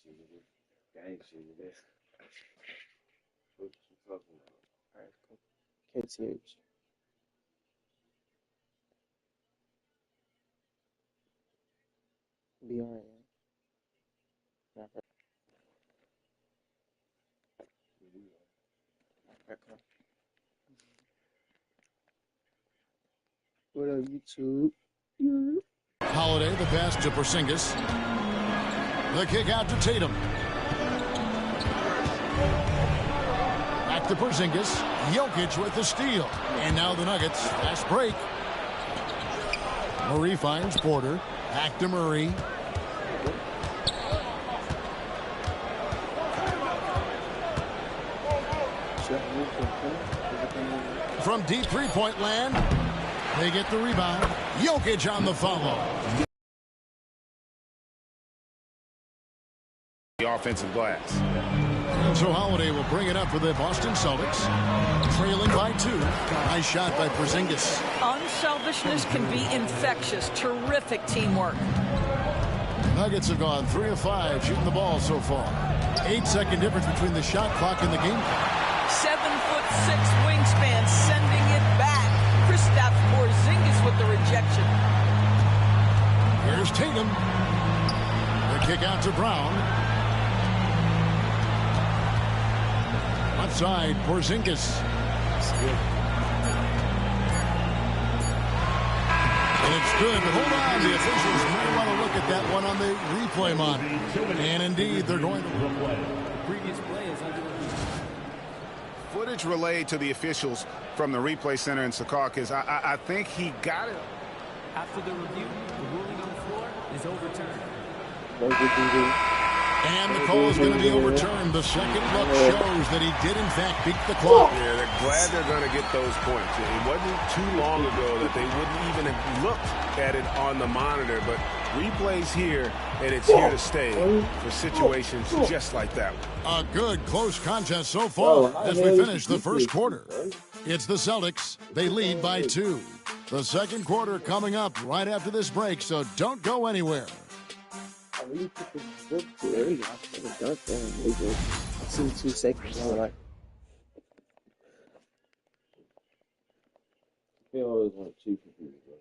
shit with this. Gang shit with this. What you talking about? Alright, cool. KTH. BRN. Alright, cool. What up, YouTube? Holiday, the pass to Porzingis. The kick out to Tatum. Back to Porzingis. Jokic with the steal. And now the Nuggets. Fast break. Murray finds Porter. Back to Murray. From deep three-point land, they get the rebound. Jokic on the follow. The offensive glass. And so Holiday will bring it up for the Boston Celtics. Trailing by 2. Nice shot by Porzingis. Unselfishness can be infectious. Terrific teamwork. Nuggets have gone 3 of 5 shooting the ball so far. 8-second difference between the shot clock and the game clock. 7'6" wingspan sending it back. Kristaps Porzingis with the rejection. Here's Tatum. The kick out to Brown. Outside Porzingis. And it's good, but hold on. The officials might want to look at that one on the replay monitor. And indeed, they're going to Previous play is under review. Footage relayed to the officials from the replay center in Secaucus. I think he got it. After the review, the ruling on the floor is overturned. And the call is going to be overturned. The second look shows that he did, in fact, beat the clock. Yeah, they're glad they're going to get those points. It wasn't too long ago that they wouldn't even have looked at it on the monitor, but replays here, and it's here to stay for situations just like that one. A good close contest so far as we finish the first quarter. It's the Celtics. They lead by 2. The second quarter coming up right after this break, so don't go anywhere. I really took this book too early. I should have done that. It's in 2 seconds. I was like, They always want cheap computers, bro.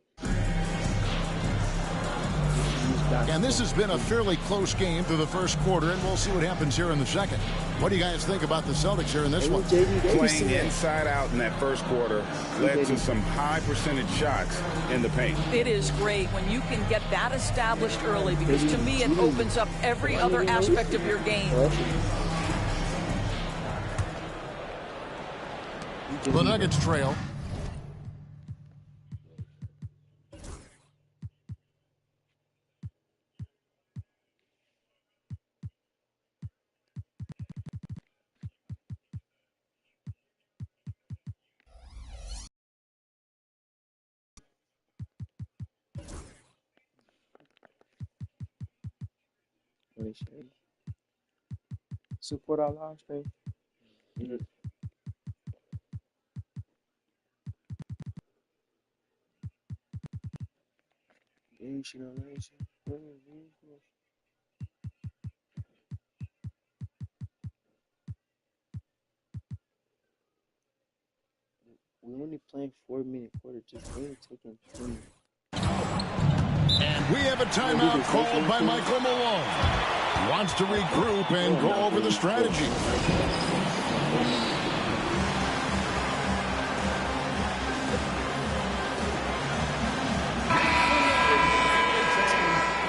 And this has been a fairly close game through the first quarter, and we'll see what happens here in the second. What do you guys think about the Celtics here in this one? Playing inside out in that first quarter led to some high percentage shots in the paint. It is great when you can get that established early because to me it opens up every other aspect of your game. The Nuggets trail. Support our live stream. We only playing 4-minute quarter, just ain't taking 20. And we have a timeout called by Michael Malone. Wants to regroup and go over the strategy.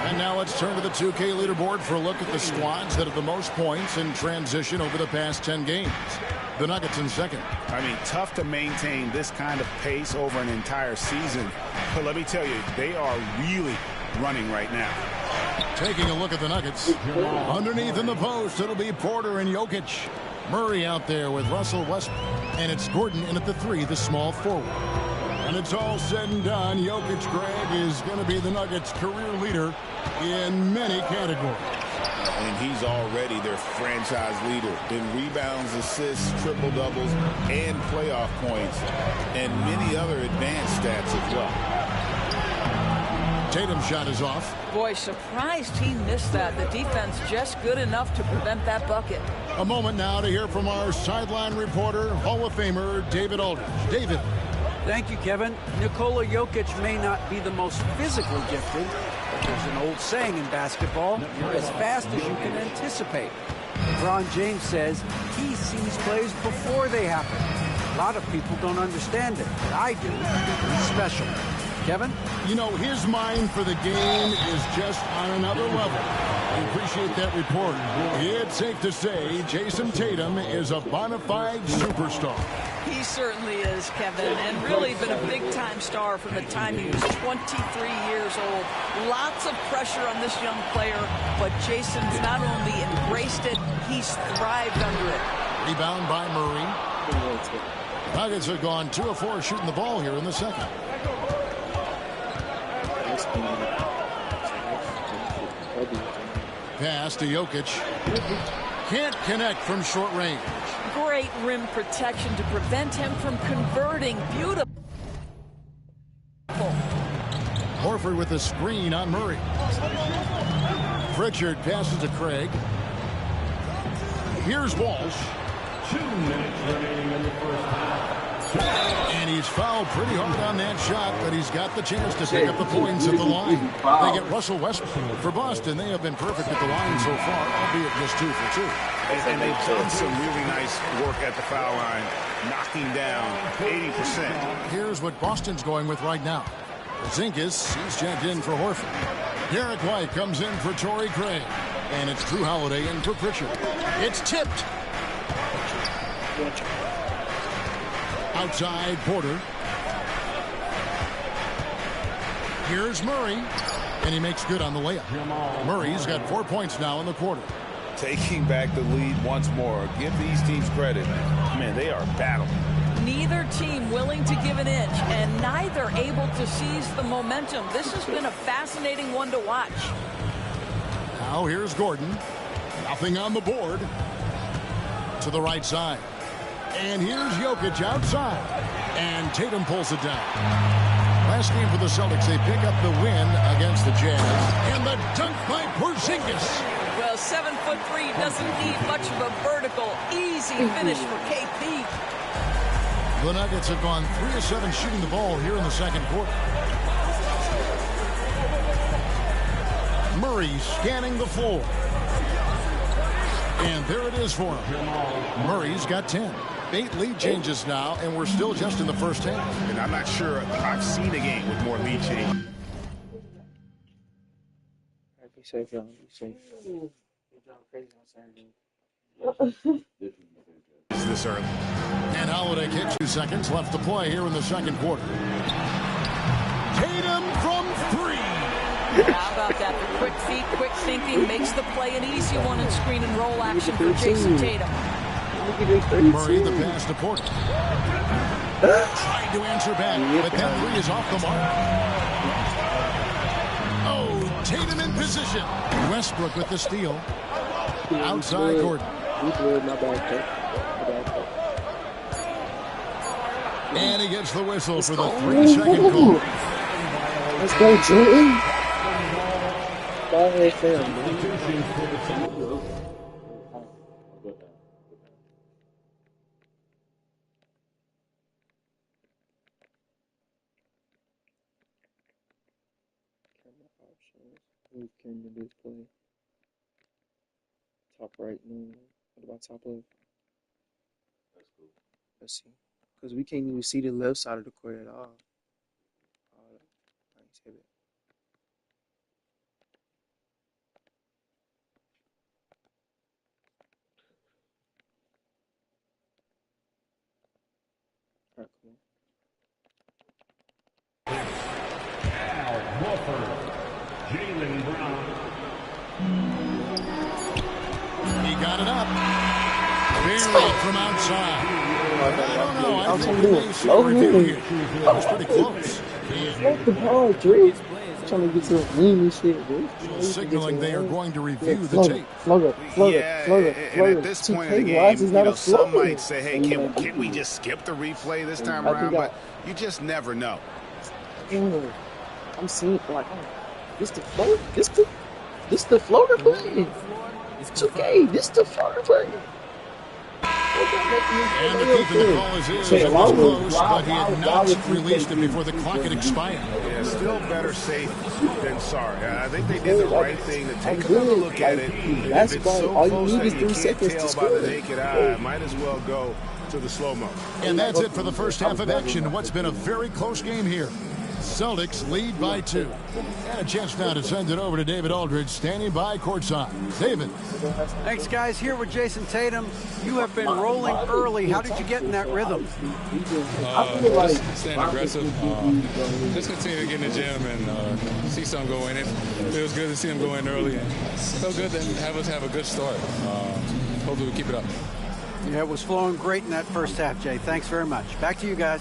And now let's turn to the 2K leaderboard for a look at the squads that have the most points in transition over the past 10 games. The Nuggets in second. I mean, tough to maintain this kind of pace over an entire season. But let me tell you, they are really running right now. Taking a look at the Nuggets. Underneath in the post, it'll be Porter and Jokic. Murray out there with Russell Westbrook. And it's Gordon in at the 3, the small forward. And it's all said and done, Jokic, Greg, is going to be the Nuggets' career leader in many categories. And he's already their franchise leader in rebounds, assists, triple-doubles, and playoff points, and many other advanced stats as well. Tatum's shot is off. Boy, surprised he missed that. The defense just good enough to prevent that bucket. A moment now to hear from our sideline reporter, Hall of Famer David Aldridge. David. Thank you, Kevin. Nikola Jokic may not be the most physically gifted, but there's an old saying in basketball, you're as fast as you can anticipate. LeBron James says he sees plays before they happen. A lot of people don't understand it, but I do. He's special. Kevin? You know, his mind for the game is just on another level. We appreciate that report. It's safe to say Jason Tatum is a bona fide superstar. He certainly is, Kevin, and really been a big-time star from the time he was 23 years old. Lots of pressure on this young player, but Jason's not only embraced it, he's thrived under it. Rebound by Murray. Nuggets have gone 2 of 4 shooting the ball here in the second. Pass to Jokic. Can't connect from short range. Great rim protection to prevent him from converting. Beautiful. Horford with a screen on Murray. Pritchard passes to Craig. Here's Walsh. 2 minutes remaining in the first half. And he's fouled pretty hard on that shot, but he's got the chance to pick up the points at the line. They get Russell Westbrook. For Boston, they have been perfect at the line so far, albeit just 2 for 2. And they've done some really nice work at the foul line, knocking down 80%. Here's what Boston's going with right now. Porzingis, he's checked in for Horford. Derek White comes in for Torrey Craig. And it's Drew Holiday in for Pritchard. It's tipped. Outside Porter. Here's Murray. And he makes good on the layup. Murray's got 4 points now in the quarter. Taking back the lead once more. Give these teams credit. Man, they are battling. Neither team willing to give an inch, and neither able to seize the momentum. This has been a fascinating one to watch. Now here's Gordon. Nothing on the board. To the right side. And here's Jokic outside. And Tatum pulls it down. Last game for the Celtics, they pick up the win against the Jazz. And the dunk by Porzingis. Well, 7'3" doesn't need much of a vertical. Easy finish for KP. The Nuggets have gone 3 of 7 shooting the ball here in the second quarter. Murray scanning the floor. And there it is for him. Murray's got 10. 8 lead changes now, and we're still just in the first half. And I'm not sure I've seen a game with more lead change. Be safe, y'all. Be safe. It's this early. And Holiday kicks 2 seconds left to play here in the second quarter. Tatum from 3. How about that? The quick feet, quick thinking makes the play an easy one in screen and roll action for Jason Tatum. Murray the pass to Porter. Trying to answer back, but that 3 is off the mark. Oh, Tatum in position. Westbrook with the steal. Outside Gordon. And he gets the whistle for the 3-second call. Let's go, Jordan. Ball right there, man. Who can do this play? Top right, no. What about top left? That's cool. Let's see. Because we can't even see the left side of the court at all. Nice hit it. Alright, cool. Al Horford. Jaylen Brown. He got it up. Buried from outside. I don't know. I think we may see a review here. That was pretty close. Float the ball, Drew. Trying to get to the wing and shit, dude. Signaling they are going to review the tape. And at this point in the game, you know, some might say, hey, can we just skip the replay this time around? But you just never know. I'm seeing, like, This the float. This the floater button. It's okay. This the floater button. And the keeping the call is it was close, but he had not released it before the clock had expired. Yeah, still better safe than sorry. I think they did the right thing to take another look at it. If it's so close that you can't tell by the naked eye, might as well go to the slow-mo. And that's it for the first half of action. What's been a very close game here. Celtics lead by 2. And a chance now to send it over to David Aldridge, standing by courtside. David. Thanks, guys. Here with Jason Tatum. You have been rolling early. How did you get in that rhythm? Just staying aggressive. Just continue to get in the gym and see something go in. It feels good to see him go in early. And felt good to have us have a good start. Hopefully we keep it up. Yeah, it was flowing great in that first half, Jay. Thanks very much. Back to you guys.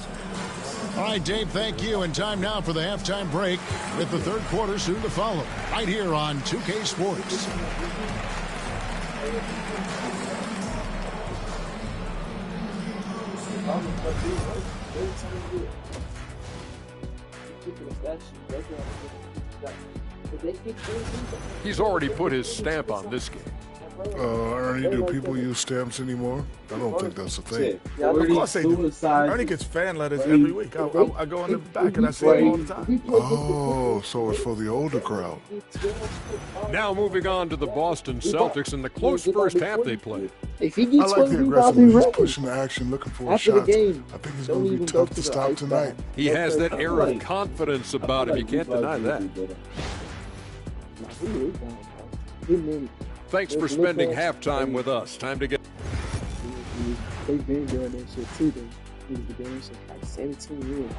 All right, Dave, thank you. And time now for the halftime break with the third quarter soon to follow. Right here on 2K Sports. He's already put his stamp on this game. Ernie, do people use stamps anymore? I don't think that's a thing. Of course they do. Ernie gets fan letters every week. I go in the back and I see them all the time. Oh, so it's for the older crowd. Now moving on to the Boston Celtics and the close first half they played. If he I gets like the 20 rebounds, aggressiveness. he's He's ready. pushing the action, looking for a After the shot. game, I think he's don't going to even be go tough to to the stop ice tonight. bath. He has that air of confidence about him. You can't deny that. Thanks for spending halftime with us. Time to get... They've been doing that shit too. They've been doing this shit like 17 years.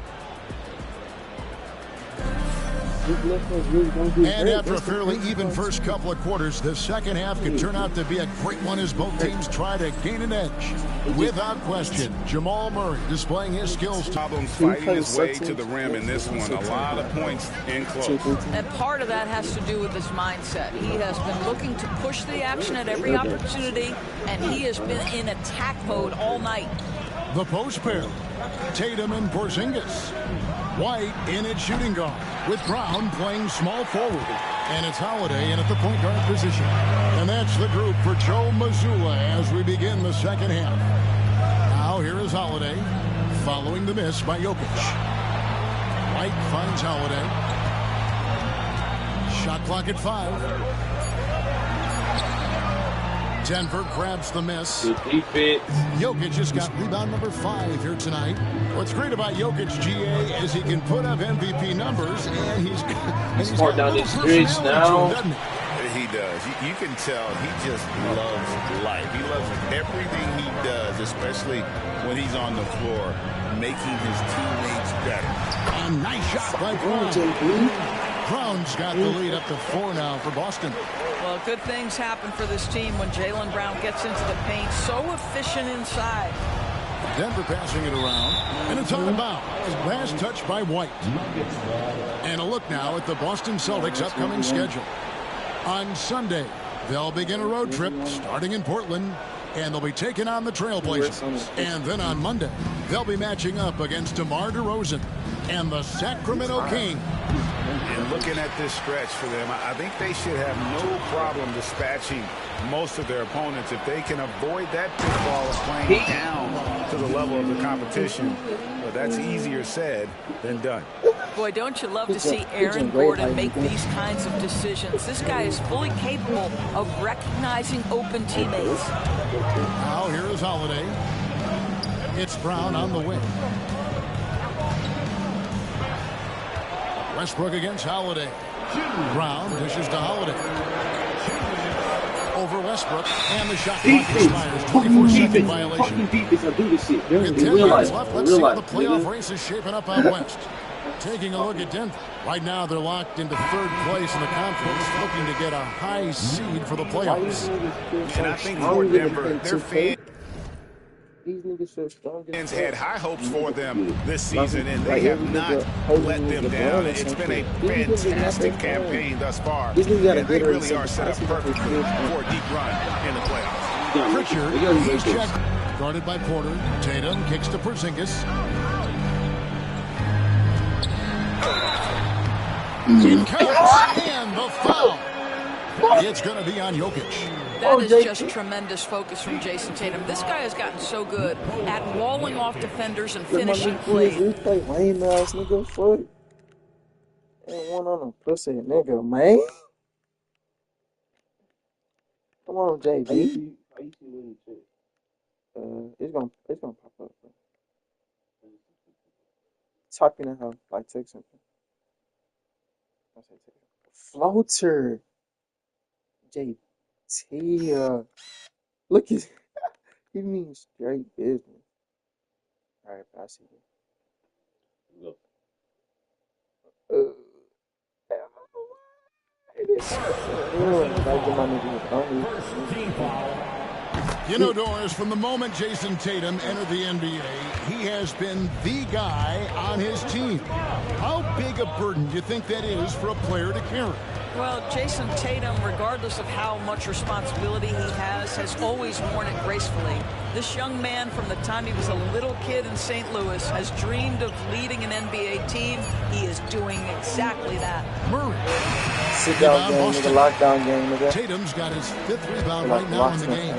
And after a fairly even first couple of quarters, the second half could turn out to be a great one as both teams try to gain an edge. Without question, Jamal Murray displaying his skills. Problems fighting his way to the rim in this one. A lot of points in close. And part of that has to do with his mindset. He has been looking to push the action at every opportunity, and he has been in attack mode all night. The post pair, Tatum and Porzingis. White in at shooting guard, with Brown playing small forward. And it's Holiday in at the point guard position. And that's the group for Joe Mazzulla as we begin the second half. Now here is Holiday, following the miss by Jokic. White finds Holiday. Shot clock at 5. Denver grabs the miss. Jokic just got rebound number 5 here tonight. What's great about Jokic, GA, is he can put up MVP numbers, and he's smart down the streets now. He does. You can tell he just loves life. He loves everything he does, especially when he's on the floor, making his teammates better. And nice shot by Brown. Brown's got the lead up to 4 now for Boston. Well, good things happen for this team when Jaylen Brown gets into the paint. So efficient inside. Denver passing it around. And it's out of bounds. Last touch by White. And a look now at the Boston Celtics' upcoming schedule. On Sunday, they'll begin a road trip starting in Portland, and they'll be taking on the Trailblazers. And then on Monday, they'll be matching up against DeMar DeRozan and the Sacramento Kings. And looking at this stretch for them, I think they should have no problem dispatching most of their opponents if they can avoid that pitfall of playing down to the level of the competition. But that's easier said than done. Boy, don't you love to see Aaron Gordon make these kinds of decisions. This guy is fully capable of recognizing open teammates. Now here is Holiday. It's Brown on the wing. Westbrook against Holiday. Brown dishes to Holiday. Over Westbrook, and the shot clock expires. 24-second violation. With 10 minutes left, let's see how the playoff race is shaping up out west. Taking a look at Denver. Right now, they're locked into third place in the conference, looking to get a high seed for the playoffs. And I think for Denver, their fans These niggas so strong. had high hopes for them this season, and they have not let them down. It's been a fantastic campaign thus far, and they really are set up perfectly for a deep run in the playoffs. Pritchard, he's checked. Guarded by Porter. Tatum kicks to Porzingis. It counts, And the foul. It's going to be on Jokic. That is just tremendous focus from Jason Tatum. This guy has gotten so good at walling off defenders and finishing plays. Replay lame ass nigga. Fuck. Ain't one on a pussy nigga, man. Come on, JB. It's gonna pop up. Bro. Talking to her like text something. Floater. JT. Look at he means straight business. All right, I see it. You know, Doris, from the moment Jason Tatum entered the NBA, he has been the guy on his team. How big a burden do you think that is for a player to carry? Well, Jason Tatum, regardless of how much responsibility he has always worn it gracefully. This young man, from the time he was a little kid in St. Louis, has dreamed of leading an NBA team. He is doing exactly that. Murray. Sit down game, nigga. Lockdown game, nigga. Tatum's got his 5th rebound right now in the game.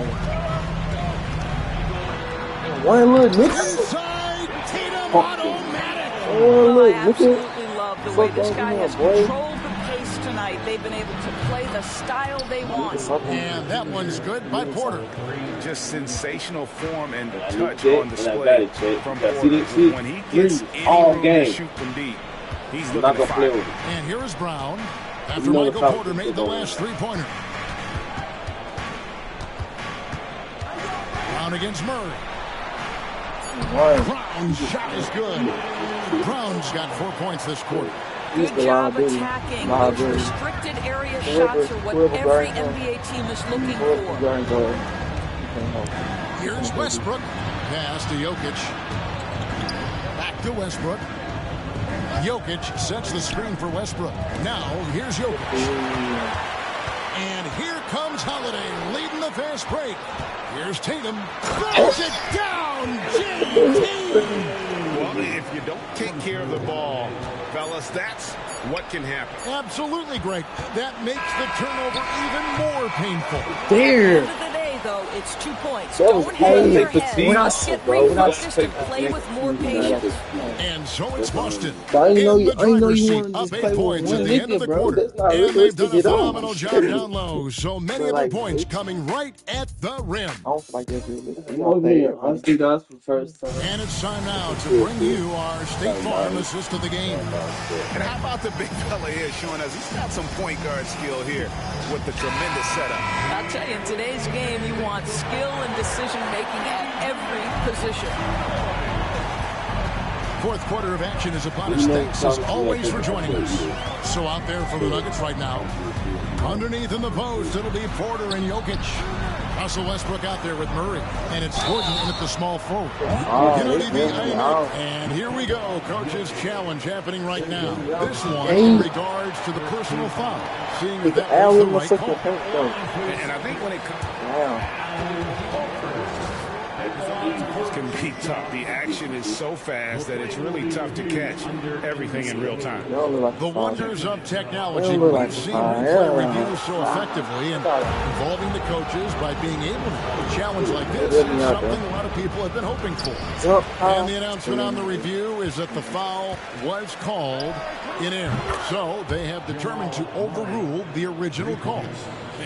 One little nigga. Inside, Tatum automatic. Well, I absolutely love the way this guy has controlled the pace tonight. They've been able to play the style they want. And that one's good by Porter. Just sensational form and touch on display from Porter. When he gets any room to shoot from deep, he's looking to fire. And here is Brown after Michael Porter made the last three-pointer. Brown against Murray. Brown's shot is good. Brown's got 4 points this quarter. Good job attacking. Those restricted area shots are what every NBA team is looking for. Here's Westbrook. Pass to Jokic. Back to Westbrook. Jokic sets the screen for Westbrook. Now, here's Jokic. And here comes Holiday leading the fast break. Here's Tatum. Throws it down. JT. Well, if you don't take care of the ball, fellas, that's what can happen. Absolutely, Greg. That makes the turnover even more painful. There. At the end of the day, though, it's 2 points. Don't hang your head. Get refocused and play with more patience. And so it's Boston. I didn't know you seat, wanted to up just 8 play with points one at the end of nigga, the bro. quarter. That's not And they've realistic done a at all. phenomenal job down low. So many of the points coming right at the rim. I don't like that dude. Honestly, that's the first time. And it's time now to bring you our State Farm assist of the game. And how about the big fella here showing us he's got some point guard skill here with the tremendous setup. I'll tell you, in today's game, you want skill and decision-making at every position. Fourth quarter of action is upon us. Thanks as always for joining us. So out there for the Nuggets right now. Underneath in the post, it'll be Porter and Jokic. Russell Westbrook out there with Murray. And it's Gordon in at the small forward. And here we go. Coach's challenge happening right now. This one in regards to the personal foul. Seeing if that was the right call. And I think when it comes... This can be tough. The action is so fast that it's really tough to catch everything in real time. The wonders of technology. We've seen replay reviews so effectively and involving the coaches by being able to have a challenge like this is something a lot of people have been hoping for. And the announcement on the review is that the foul was called in error. So they have determined to overrule the original call.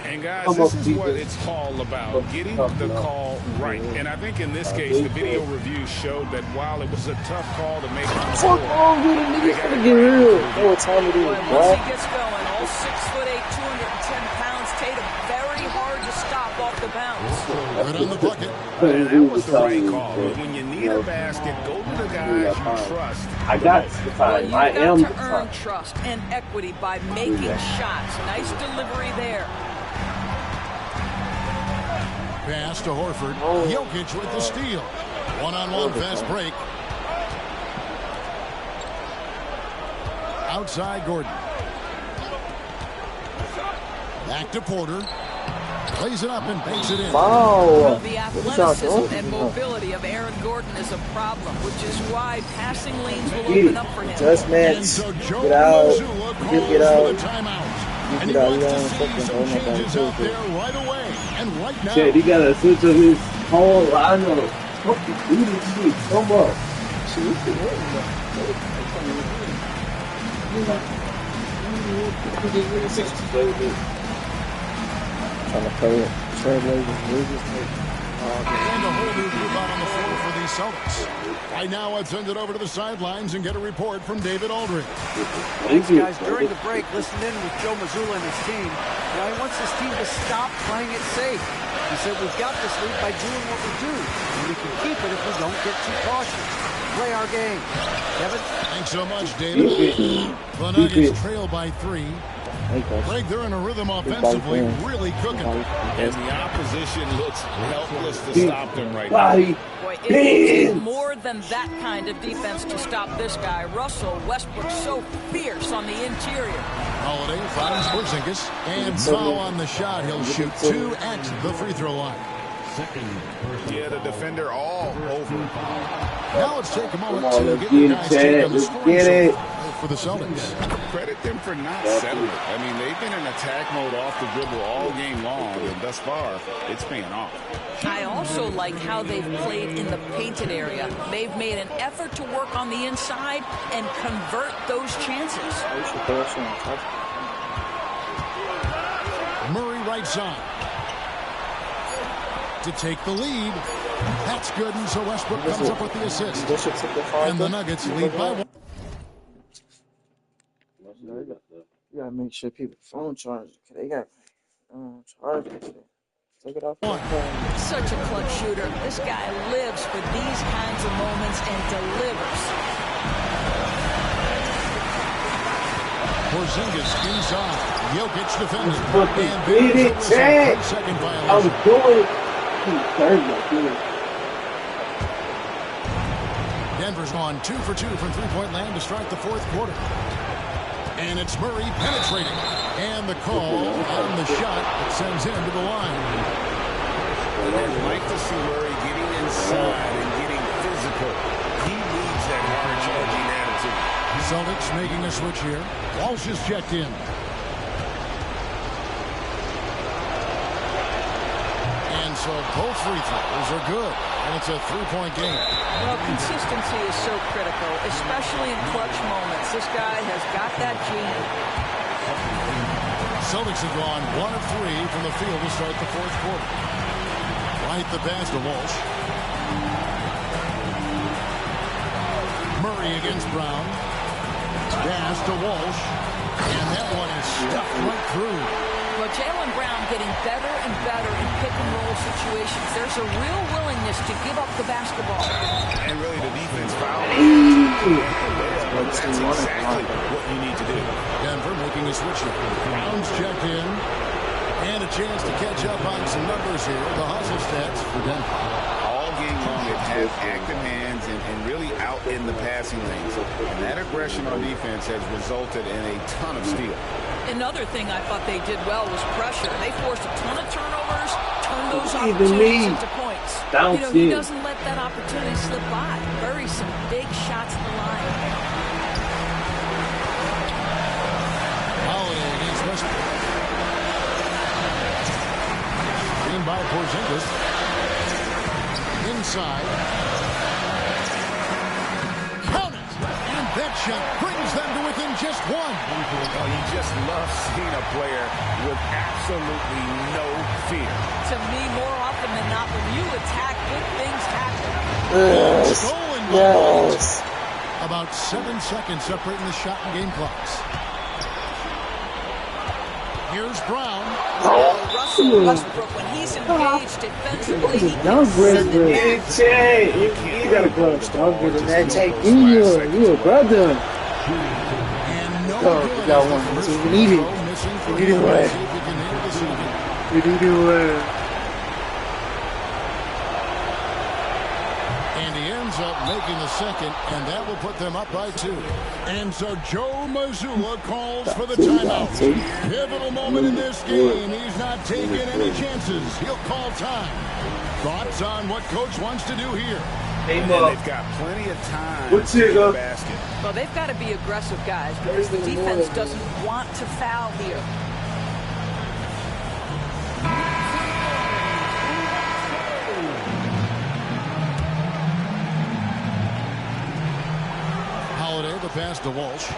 And guys, this is what it's all about, getting the call right. And I think in this case, the video review showed that while it was a tough call to make, What's wrong with the niggas gonna get real? Know what time it is, Once he gets going, all 6'8", 210 pounds, Tatum very hard to stop off the bounce. Right on the bucket. That was the right call. But when you need a basket, go to the guys you trust. I got the time. I am You've got to earn trust and equity by making shots. Nice delivery there. Pass to Horford. Jokic with the steal. One-on-one fast break. Outside Gordon. Back to Porter. Plays it up and banks it in. Well, the athleticism and mobility of Aaron Gordon is a problem, which is why passing lanes will open up for him. Just man, And so Joe get out. Mazzulla calls Get out. for the timeout. And he wants to see some changes out there right away and right now. Shit, he gotta switch up his whole lineup. Fucking do this shit. Come up. Trying to play it. Trailblazers. And a whole new group out on the floor for these Celtics. Right now, let's send it over to the sidelines and get a report from David Aldridge. Thanks, guys. During the break, listen in with Joe Mazzulla and his team. Now, he wants his team to stop playing it safe. He said, we've got this lead by doing what we do, and we can keep it if we don't get too cautious. Play our game. Kevin? Thanks so much, David. The Nuggets trail by 3. Greg, they're in a rhythm offensively, really cooking. And the opposition looks helpless to stop them right now. Boy, it takes more than that kind of defense to stop this guy. Russell Westbrook so fierce on the interior. Holiday finds Porzingis, and foul on the shot. He'll shoot 2 at the free throw line. Yeah, the defender all over. Now let's take a moment to get the guys take on the scoring for the Celtics. Credit them for not settling. I mean, they've been in attack mode off the dribble all game long, and thus far, it's paying off. I also like how they've played in the painted area. They've made an effort to work on the inside and convert those chances. Murray right side to take the lead. That's good, and so Westbrook comes up with the assist. And the Nuggets lead by 1. You gotta make sure people phone charge. They got charge it. Take it off. Such a clutch shooter. This guy lives for these kinds of moments and delivers. Porzingis inside. Jokic defending. Fucking beat it, Chad. Second violation. I was doing it. Denver's gone 2 for 2 from three-point land to start the fourth quarter. And it's Murray penetrating. And the call on the shot that sends him to the line. I'd like to see Murray getting inside and getting physical. He needs that hard-charging attitude. Celtics making a switch here. Walsh is checked in. And so both free throws are good. And it's a three-point game. Well, consistency is so critical, especially in clutch moments. This guy has got that gene. Celtics have gone 1 of 3 from the field to start the fourth quarter. Right the pass to Walsh. Murray against Brown. Pass to Walsh. And that one is stuffed right through. Well, Jaylen Brown getting better and better in pick-and-roll situations. There's a real willingness to give up the basketball. And really, the defense fouled. That's exactly what you need to do. Denver making a switch here. Brown's checked in. And a chance to catch up on some numbers here. The hustle stats for Denver. All game long, they've had active hands and really out in the passing lanes. And that aggression on defense has resulted in a ton of steals. Another thing I thought they did well was pressure. They forced a ton of turnovers, turned those opportunities into points. He doesn't let that opportunity slip by. Buries some big shots in the line. Holiday against Westbrook. Screen by Porzingis. Inside. Count it! And that shot brings them to within just 1. Oh, you just love seeing a player with absolutely no fear. To me, more often than not, when you attack, good things happen. Yes. About 7 seconds separating the shot and game clocks. Here's Brown. Russell Westbrook, when he's engaged defensively, he can send it. You gotta go stronger than that. Take you a brother. You got one. So you need it. You need it. You need it. And he ends up making the second, and that will put them up by 2. And so Joe Mazzulla calls for the timeout. Pivotal moment in this game. He's not taking any chances. He'll call time. Thoughts on what Coach wants to do here? And they've got plenty of time to get the basket. Well, they've got to be aggressive, guys, because the defense doesn't want to foul here. pass to Walsh.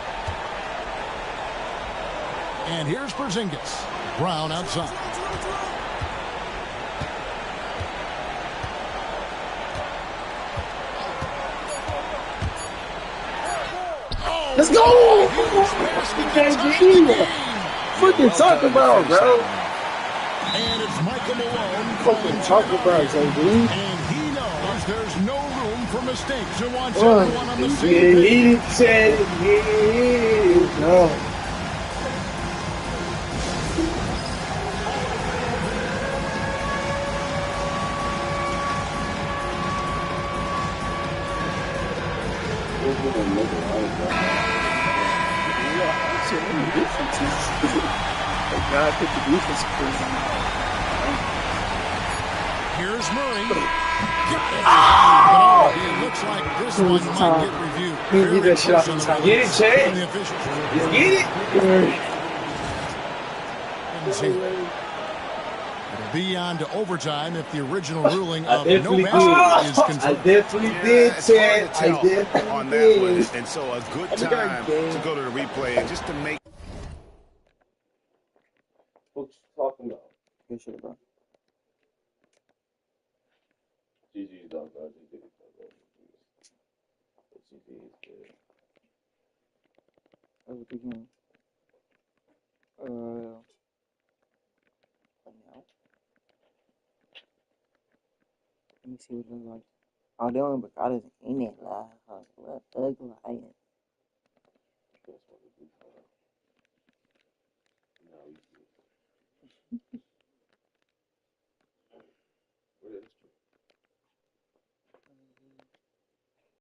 And here's Porzingis. Brown outside. Let's go! What you talking about, bro? And it's Michael Malone. Fucking talking about, JD. And he knows there's no room for mistakes and wants everyone on the same page. He didn't say it. Yeah, no. God, put the defense crazy. Here's Murray. Got it. But it looks like this one might get reviewed. Get that shit off the time. Get it, Chad. Just get it. It'll be on to overtime if the original ruling of no basket is confirmed. I definitely did, Chad. I definitely on that one. And so a good time to go to the replay and just to make. What you talking about? Good shit, bro. GG's done, bro. GG's done, bro. GG is good. That was a big game. Now. Let me see what it looks like. Oh, they only got us in it, live. What ugly.